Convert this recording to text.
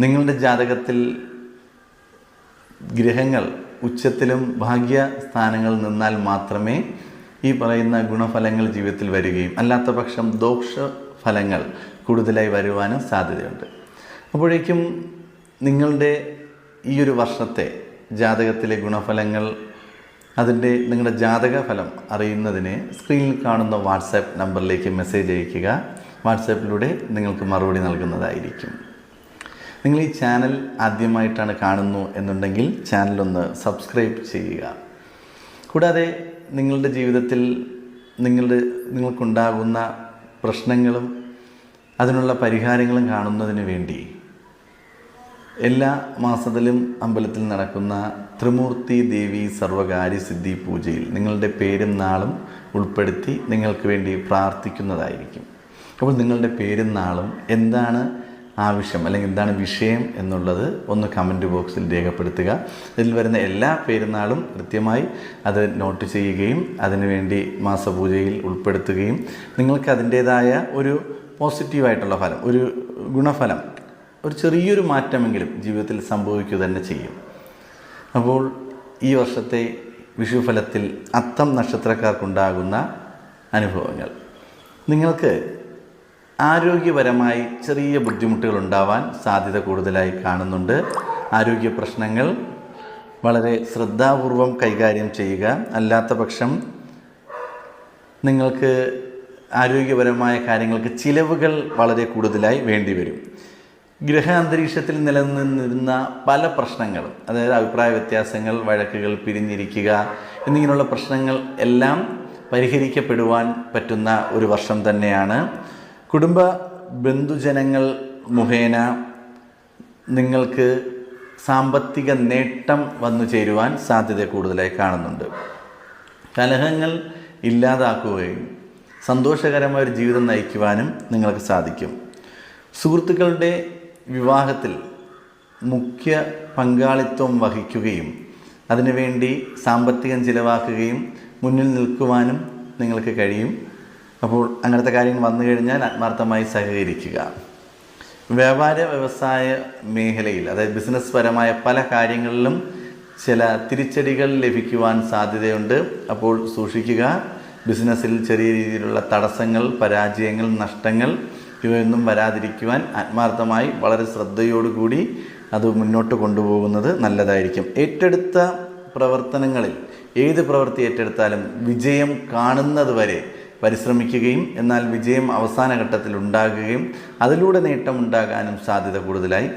നിങ്ങളുടെ ജാതകത്തിൽ ഗ്രഹങ്ങൾ ഉച്ചത്തിലും ഭാഗ്യസ്ഥാനങ്ങളിൽ നിന്നാൽ മാത്രമേ ഈ പറയുന്ന ഗുണഫലങ്ങൾ ജീവിതത്തിൽ വരികയും അല്ലാത്ത പക്ഷം ദോഷഫലങ്ങൾ കൂടുതലായി വരുവാനും സാധ്യതയുണ്ട്. അപ്പോഴേക്കും നിങ്ങളുടെ ഈ ഒരു വർഷത്തെ ജാതകത്തിലെ ഗുണഫലങ്ങൾ നിങ്ങളുടെ ജാതക ഫലം അറിയുന്നതിന് സ്ക്രീനിൽ കാണുന്ന വാട്സാപ്പ് നമ്പറിലേക്ക് മെസ്സേജ് അയയ്ക്കുക. വാട്സാപ്പിലൂടെ നിങ്ങൾക്ക് മറുപടി നൽകുന്നതായിരിക്കും. നിങ്ങൾ ഈ ചാനൽ ആദ്യമായിട്ടാണ് കാണുന്നു എന്നുണ്ടെങ്കിൽ ചാനലൊന്ന് സബ്സ്ക്രൈബ് ചെയ്യുക. കൂടാതെ നിങ്ങളുടെ ജീവിതത്തിൽ നിങ്ങൾക്കുണ്ടാകുന്ന പ്രശ്നങ്ങളും അതിനുള്ള പരിഹാരങ്ങളും കാണുന്നതിന് വേണ്ടി എല്ലാ മാസത്തിലും അമ്പലത്തിൽ നടക്കുന്ന ത്രിമൂർത്തി ദേവി സർവകാര്യ സിദ്ധി പൂജയിൽ നിങ്ങളുടെ പേരും നാളും ഉൾപ്പെടുത്തി നിങ്ങൾക്ക് വേണ്ടി പ്രാർത്ഥിക്കുന്നതായിരിക്കും. അപ്പോൾ നിങ്ങളുടെ പേരും നാളും എന്താണ് ആവശ്യം അല്ലെങ്കിൽ എന്താണ് വിഷയം എന്നുള്ളത് ഒന്ന് കമൻറ്റ് ബോക്സിൽ രേഖപ്പെടുത്തുക. ഇതിൽ വരുന്ന എല്ലാ പേരുന്നാളും കൃത്യമായി അത് നോട്ട് ചെയ്യുകയും അതിനുവേണ്ടി മാസപൂജയിൽ ഉൾപ്പെടുത്തുകയും നിങ്ങൾക്ക് അതിൻ്റേതായ ഒരു പോസിറ്റീവായിട്ടുള്ള ഫലം, ഒരു ഗുണഫലം, ഒരു ചെറിയൊരു മാറ്റമെങ്കിലും ജീവിതത്തിൽ സംഭവിക്കുക തന്നെ ചെയ്യും. അപ്പോൾ ഈ വർഷത്തെ വിഷുഫലത്തിൽ അത്തം നക്ഷത്രക്കാർക്കുണ്ടാകുന്ന അനുഭവങ്ങൾ, നിങ്ങൾക്ക് ആരോഗ്യപരമായി ചെറിയ ബുദ്ധിമുട്ടുകൾ ഉണ്ടാവാൻ സാധ്യത കൂടുതലായി കാണുന്നുണ്ട്. ആരോഗ്യ പ്രശ്നങ്ങൾ വളരെ ശ്രദ്ധാപൂർവം കൈകാര്യം ചെയ്യുക. അല്ലാത്ത പക്ഷം നിങ്ങൾക്ക് ആരോഗ്യപരമായ കാര്യങ്ങൾക്ക് ചിലവുകൾ വളരെ കൂടുതലായി വേണ്ടിവരും. ഗ്രഹ അന്തരീക്ഷത്തിൽ നിലനിന്നിരുന്ന പല പ്രശ്നങ്ങളും, അതായത് അഭിപ്രായ വ്യത്യാസങ്ങൾ, വഴക്കുകൾ, പിരിഞ്ഞിരിക്കുക എന്നിങ്ങനെയുള്ള പ്രശ്നങ്ങൾ എല്ലാം പരിഹരിക്കപ്പെടുവാൻ പറ്റുന്ന ഒരു വർഷം തന്നെയാണ്. കുടുംബ ബന്ധുജനങ്ങൾ മുഖേന നിങ്ങൾക്ക് സാമ്പത്തിക നേട്ടം വന്നു ചേരുവാൻ സാധ്യത കൂടുതലായി കാണുന്നുണ്ട്. കലഹങ്ങൾ ഇല്ലാതാക്കുകയും സന്തോഷകരമായ ഒരു ജീവിതം നയിക്കുവാനും നിങ്ങൾക്ക് സാധിക്കും. സുഹൃത്തുക്കളുടെ വിവാഹത്തിൽ മുഖ്യ പങ്കാളിത്തം വഹിക്കുകയും അതിനുവേണ്ടി സാമ്പത്തികം ചിലവാക്കുകയും മുന്നിൽ നിൽക്കുവാനും നിങ്ങൾക്ക് കഴിയും. അപ്പോൾ അങ്ങനത്തെ കാര്യങ്ങൾ വന്നു കഴിഞ്ഞാൽ ആത്മാർത്ഥമായി സഹകരിക്കുക. വ്യാപാര വ്യവസായ മേഖലയിൽ, അതായത് ബിസിനസ് പരമായ പല കാര്യങ്ങളിലും ചില തിരിച്ചടികൾ ലഭിക്കുവാൻ സാധ്യതയുണ്ട്. അപ്പോൾ സൂക്ഷിക്കുക. ബിസിനസ്സിൽ ചെറിയ രീതിയിലുള്ള തടസ്സങ്ങൾ, പരാജയങ്ങൾ, നഷ്ടങ്ങൾ ഇവയൊന്നും വരാതിരിക്കുവാൻ ആത്മാർത്ഥമായി വളരെ ശ്രദ്ധയോടുകൂടി അത് മുന്നോട്ട് കൊണ്ടുപോകുന്നത് നല്ലതായിരിക്കും. ഏറ്റെടുത്ത പ്രവർത്തനങ്ങളിൽ ഏത് പ്രവൃത്തി ഏറ്റെടുത്താലും വിജയം കാണുന്നത് വരെ പരിശ്രമിക്കുകയും എന്നാൽ വിജയം അവസാന ഘട്ടത്തിൽ ഉണ്ടാകുകയും അതിലൂടെ നേട്ടമുണ്ടാകാനും സാധ്യത കൂടുതലായി